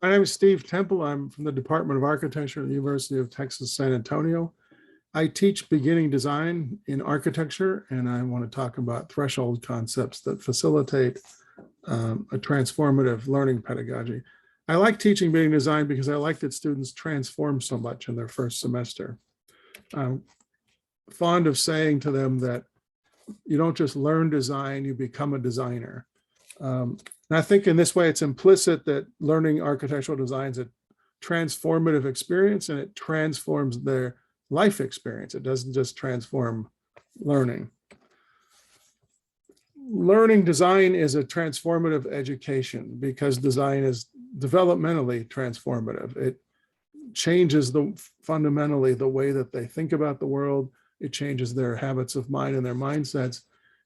My name is Steve Temple. I'm from the Department of Architecture at the University of Texas, San Antonio. I teach beginning design in architecture, and I want to talk about threshold concepts that facilitate a transformative learning pedagogy. I like teaching beginning design because I like that students transform so much in their first semester. I'm fond of saying to them that you don't just learn design, you become a designer. And I think in this way, it's implicit that learning architectural design is a transformative experience, and it transforms their life experience. It doesn't just transform learning. Learning design is a transformative education because design is developmentally transformative. It changes fundamentally the way that they think about the world. It changes their habits of mind and their mindsets.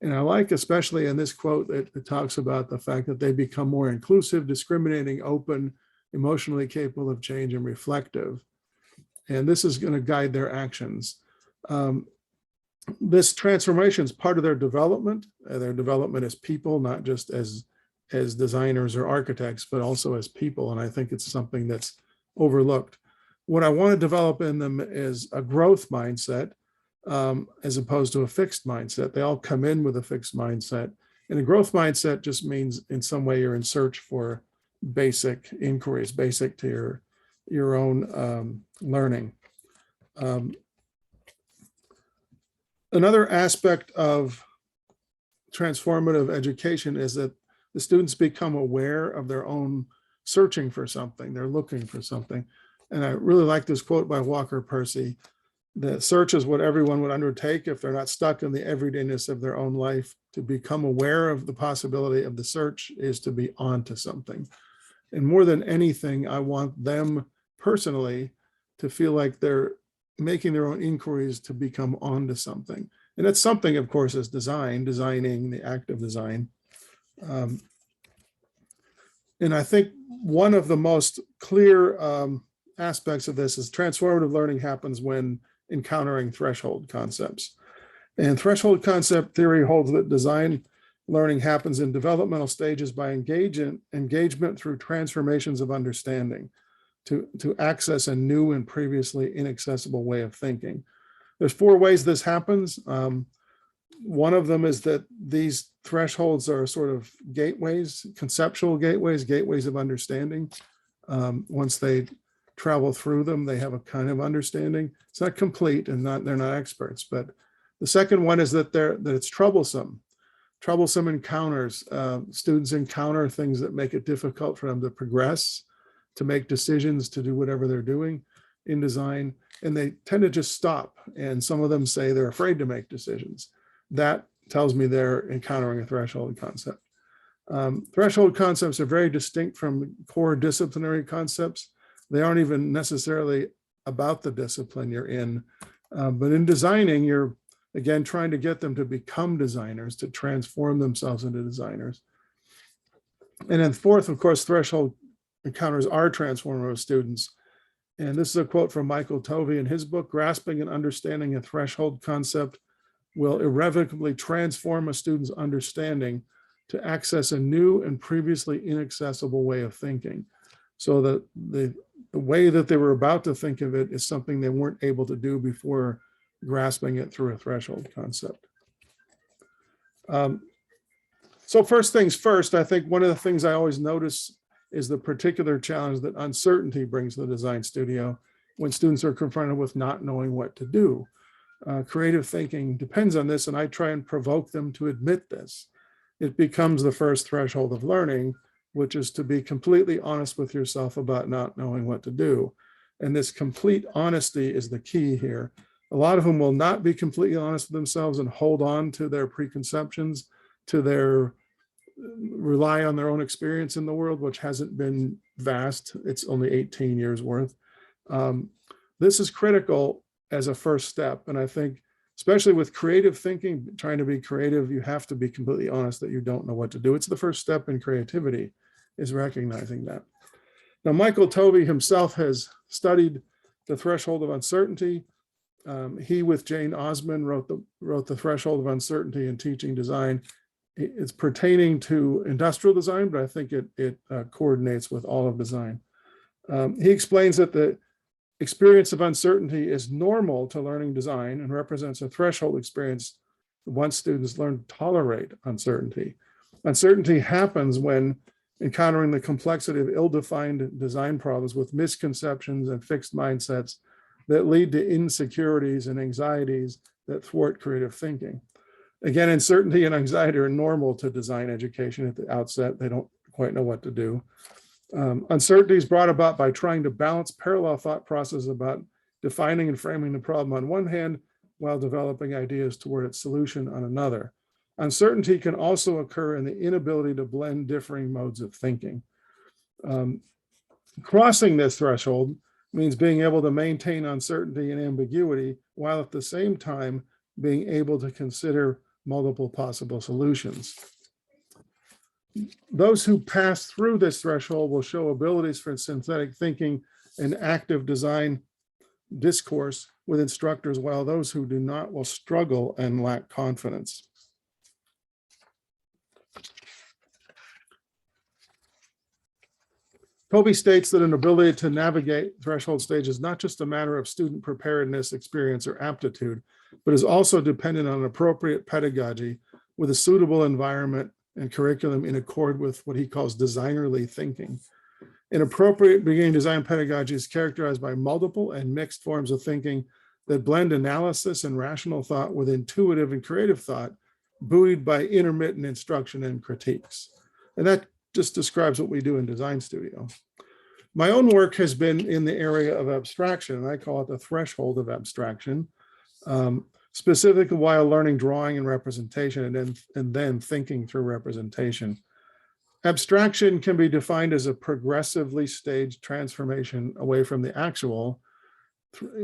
And I like, especially in this quote, that it talks about the fact that they become more inclusive, discriminating, open, emotionally capable of change, and reflective. And this is going to guide their actions. This transformation is part of their development as people, not just as designers or architects, but also as people. And I think it's something that's overlooked. What I want to develop in them is a growth mindset, as opposed to a fixed mindset. They all come in with a fixed mindset. And a growth mindset just means in some way you're in search for basic inquiries, basic to your own learning. Another aspect of transformative education is that the students become aware of their own searching for something. They're looking for something. And I really like this quote by Walker Percy: the search is what everyone would undertake if they're not stuck in the everydayness of their own life. To become aware of the possibility of the search is to be onto something. And more than anything, I want them personally to feel like they're making their own inquiries to become onto something. And that's something, of course, is designing, the act of design. And I think one of the most clear aspects of this is transformative learning happens when encountering threshold concepts. And threshold concept theory holds that design learning happens in developmental stages by engagement through transformations of understanding to access a new and previously inaccessible way of thinking. There's 4 ways this happens. One of them is that these thresholds are sort of gateways, conceptual gateways of understanding. Once they travel through them, they have a kind of understanding. It's not complete, and they're not experts. But the second one is that it's troublesome encounters. Students encounter things that make it difficult for them to progress, to make decisions, to do whatever they're doing in design, and they tend to just stop. And some of them say they're afraid to make decisions. That tells me they're encountering a threshold concept. Threshold concepts are very distinct from core disciplinary concepts. They aren't even necessarily about the discipline you're in. But in designing, you're, again, trying to get them to become designers, to transform themselves into designers. And then fourth, of course, threshold encounters are transformative students. And this is a quote from Michael Tovey in his book: "Grasping and understanding a threshold concept will irrevocably transform a student's understanding to access a new and previously inaccessible way of thinking." So that the way that they were about to think of it is something they weren't able to do before grasping it through a threshold concept. So first things first, I think one of the things I always notice is the particular challenge that uncertainty brings to the design studio when students are confronted with not knowing what to do. Creative thinking depends on this, and I try and provoke them to admit this. It becomes the first threshold of learning, which is to be completely honest with yourself about not knowing what to do. And this complete honesty is the key here. A lot of them will not be completely honest with themselves and hold on to their preconceptions, rely on their own experience in the world, which hasn't been vast. It's only 18 years worth. This is critical as a first step. And I think, especially with creative thinking, trying to be creative, you have to be completely honest that you don't know what to do. It's the first step in creativity, is recognizing that. Now, Michael Tovey himself has studied the threshold of uncertainty. He, with Jane Osmond, wrote the Threshold of Uncertainty in Teaching Design. It's pertaining to industrial design, but I think it coordinates with all of design. He explains that the experience of uncertainty is normal to learning design and represents a threshold experience once students learn to tolerate uncertainty. Uncertainty happens when encountering the complexity of ill-defined design problems with misconceptions and fixed mindsets that lead to insecurities and anxieties that thwart creative thinking. Again, uncertainty and anxiety are normal to design education at the outset. They don't quite know what to do. Uncertainty is brought about by trying to balance parallel thought processes about defining and framing the problem on one hand, while developing ideas toward its solution on another. Uncertainty can also occur in the inability to blend differing modes of thinking. Crossing this threshold means being able to maintain uncertainty and ambiguity, while at the same time being able to consider multiple possible solutions. Those who pass through this threshold will show abilities for synthetic thinking and active design discourse with instructors, while those who do not will struggle and lack confidence. Tovey states that an ability to navigate threshold stage is not just a matter of student preparedness, experience, or aptitude, but is also dependent on appropriate pedagogy with a suitable environment and curriculum in accord with what he calls designerly thinking. An appropriate beginning design pedagogy is characterized by multiple and mixed forms of thinking that blend analysis and rational thought with intuitive and creative thought, buoyed by intermittent instruction and critiques. And that just describes what we do in Design Studio. My own work has been in the area of abstraction, and I call it the threshold of abstraction, specifically while learning drawing and representation, and then thinking through representation. Abstraction can be defined as a progressively staged transformation away from the actual,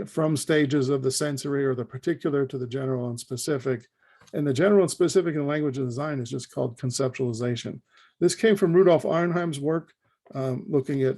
from stages of the sensory or the particular to the general and specific. And the general and specific in the language of design is just called conceptualization. This came from Rudolf Arnheim's work looking at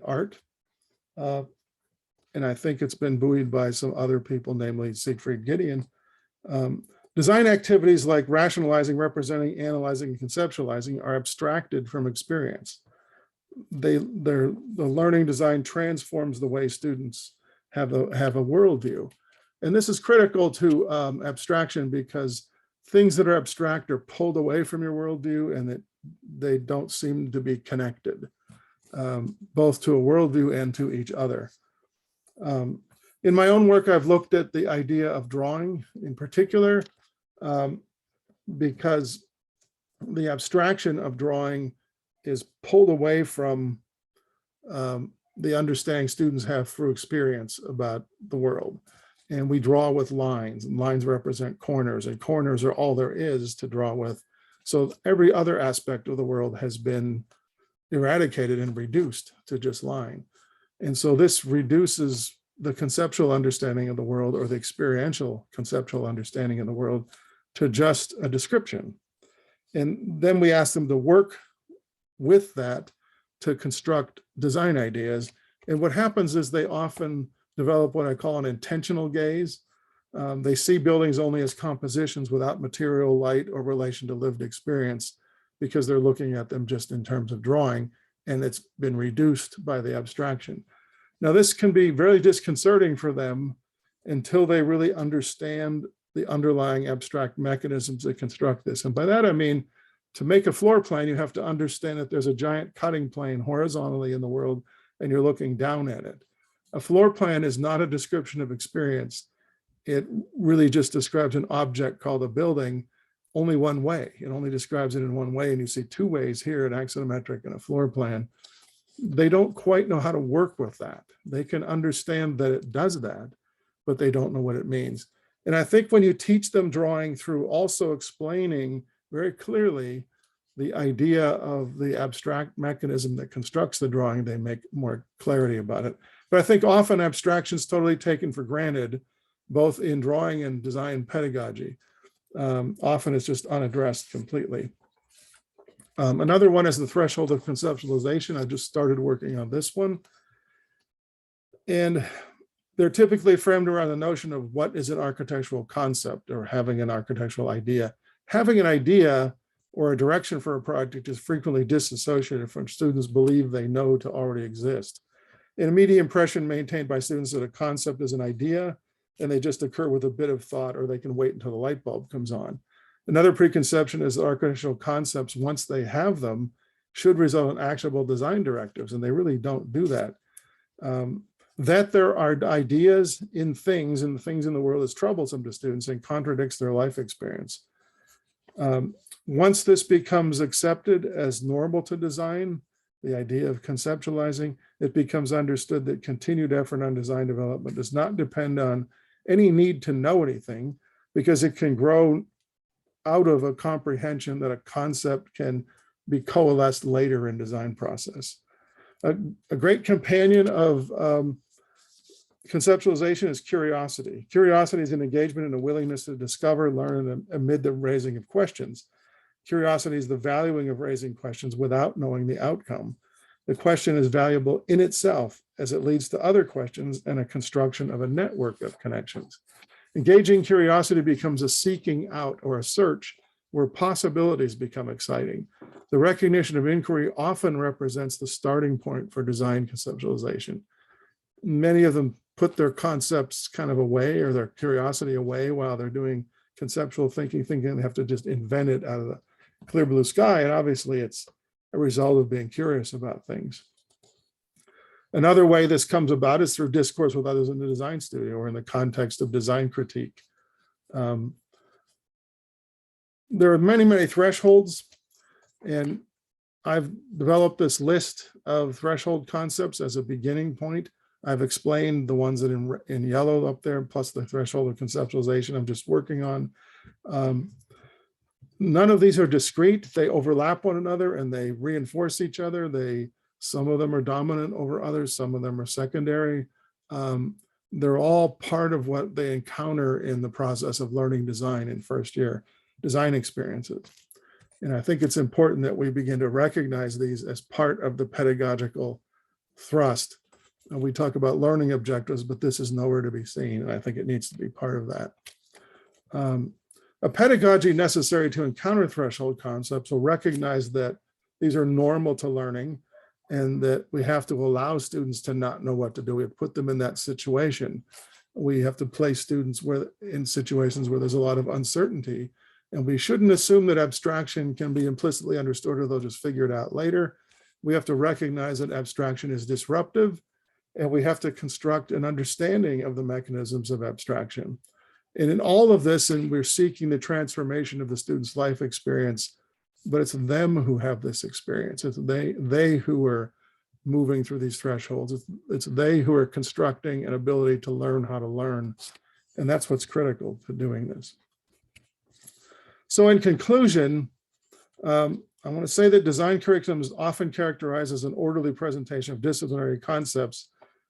art. And I think it's been buoyed by some other people, namely Siegfried Gideon. Design activities like rationalizing, representing, analyzing, and conceptualizing are abstracted from experience. The learning design transforms the way students have a worldview. And this is critical to abstraction because things that are abstract are pulled away from your worldview and that they don't seem to be connected, both to a worldview and to each other. In my own work, I've looked at the idea of drawing in particular, because the abstraction of drawing is pulled away from the understanding students have through experience about the world. And we draw with lines, and lines represent corners, and corners are all there is to draw with. So every other aspect of the world has been eradicated and reduced to just line. And so this reduces the conceptual understanding of the world, or the experiential conceptual understanding of the world, to just a description. And then we ask them to work with that to construct design ideas. And what happens is they often develop what I call an intentional gaze. They see buildings only as compositions without material, light, or relation to lived experience, because they're looking at them just in terms of drawing, and it's been reduced by the abstraction. Now, this can be very disconcerting for them until they really understand the underlying abstract mechanisms that construct this. And by that, I mean, to make a floor plan, you have to understand that there's a giant cutting plane horizontally in the world, and you're looking down at it. A floor plan is not a description of experience. It really just describes an object called a building only one way. It only describes it in one way, and you see two ways here, an axonometric and a floor plan. They don't quite know how to work with that. They can understand that it does that, but they don't know what it means. And I think when you teach them drawing through also explaining very clearly the idea of the abstract mechanism that constructs the drawing, they make more clarity about it. But I think often abstraction is totally taken for granted, both in drawing and design pedagogy. Often it's just unaddressed completely. Another one is the threshold of conceptualization. I just started working on this one. And they're typically framed around the notion of what is an architectural concept, or having an architectural idea. Having an idea or a direction for a project is frequently disassociated from students believe they know to already exist. An immediate impression maintained by students that a concept is an idea and they just occur with a bit of thought, or they can wait until the light bulb comes on. Another preconception is that architectural concepts, once they have them, should result in actionable design directives, and they really don't do that. That there are ideas in things, and the things in the world is troublesome to students and contradicts their life experience. Once this becomes accepted as normal to design, the idea of conceptualizing, it becomes understood that continued effort on design development does not depend on any need to know anything, because it can grow out of a comprehension that a concept can be coalesced later in design process. A great companion of conceptualization is curiosity. Curiosity is an engagement and a willingness to discover, learn, amid the raising of questions. Curiosity is the valuing of raising questions without knowing the outcome. The question is valuable in itself as it leads to other questions and a construction of a network of connections. Engaging curiosity becomes a seeking out or a search where possibilities become exciting. The recognition of inquiry often represents the starting point for design conceptualization. Many of them put their concepts kind of away, or their curiosity away, while they're doing conceptual thinking they have to just invent it out of the clear blue sky. And obviously it's a result of being curious about things. Another way this comes about is through discourse with others in the design studio or in the context of design critique. There are many, many thresholds, and I've developed this list of threshold concepts as a beginning point. I've explained the ones that in yellow up there, plus the threshold of conceptualization I'm just working on. None of these are discrete. They overlap one another and they reinforce each other. Some of them are dominant over others. Some of them are secondary. They're all part of what they encounter in the process of learning design in first year design experiences. And I think it's important that we begin to recognize these as part of the pedagogical thrust. And we talk about learning objectives, but this is nowhere to be seen. And I think it needs to be part of that. A pedagogy necessary to encounter threshold concepts will recognize that these are normal to learning and that we have to allow students to not know what to do. We have to put them in that situation. We have to place students in situations where there's a lot of uncertainty, and we shouldn't assume that abstraction can be implicitly understood or they'll just figure it out later. We have to recognize that abstraction is disruptive, and we have to construct an understanding of the mechanisms of abstraction. And in all of this, and we're seeking the transformation of the student's life experience, but it's them who have this experience. It's they who are moving through these thresholds. It's they who are constructing an ability to learn how to learn. And that's what's critical to doing this. So in conclusion, I want to say that design curriculum is often characterized as an orderly presentation of disciplinary concepts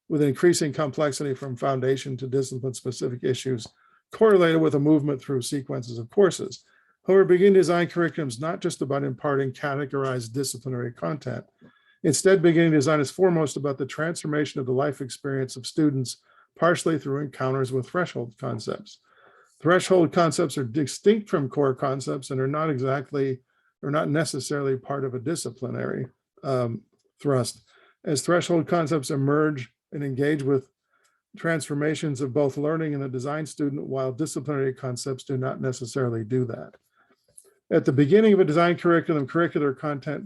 with increasing complexity from foundation to discipline-specific issues correlated with a movement through sequences of courses. However, beginning design curriculum is not just about imparting categorized disciplinary content. Instead, beginning design is foremost about the transformation of the life experience of students, partially through encounters with threshold concepts. Threshold concepts are distinct from core concepts and are not necessarily part of a disciplinary thrust. As threshold concepts emerge and engage with transformations of both learning and the design student, while disciplinary concepts do not necessarily do that. At the beginning of a design curriculum, curricular content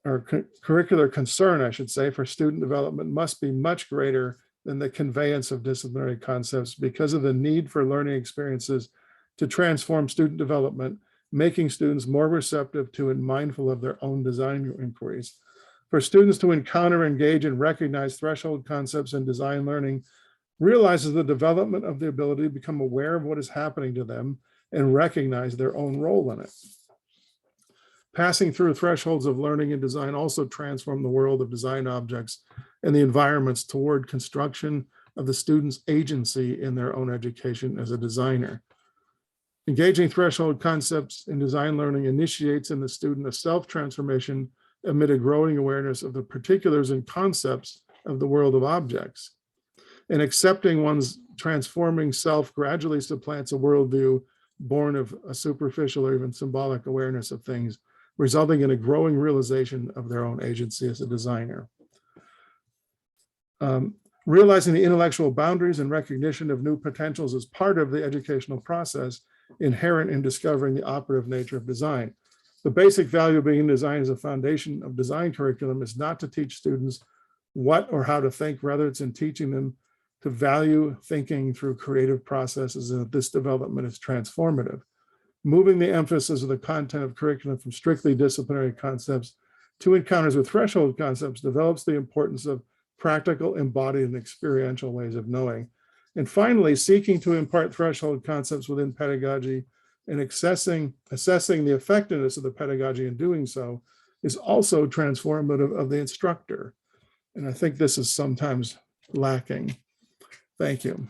or curricular concern, I should say, for student development must be much greater than the conveyance of disciplinary concepts because of the need for learning experiences to transform student development, making students more receptive to and mindful of their own design inquiries. For students to encounter, engage, and recognize threshold concepts in design learning realizes the development of the ability to become aware of what is happening to them and recognize their own role in it. Passing through thresholds of learning and design also transform the world of design objects and the environments toward construction of the student's agency in their own education as a designer. Engaging threshold concepts in design learning initiates in the student a self-transformation amid a growing awareness of the particulars and concepts of the world of objects. And accepting one's transforming self gradually supplants a worldview born of a superficial or even symbolic awareness of things, resulting in a growing realization of their own agency as a designer. Realizing the intellectual boundaries and recognition of new potentials is part of the educational process inherent in discovering the operative nature of design. The basic value of being in design as a foundation of design curriculum is not to teach students what or how to think, rather it's in teaching them to value thinking through creative processes, and that this development is transformative. Moving the emphasis of the content of curriculum from strictly disciplinary concepts to encounters with threshold concepts develops the importance of practical, embodied, and experiential ways of knowing. And finally, seeking to impart threshold concepts within pedagogy and assessing the effectiveness of the pedagogy in doing so is also transformative of the instructor. And I think this is sometimes lacking. Thank you.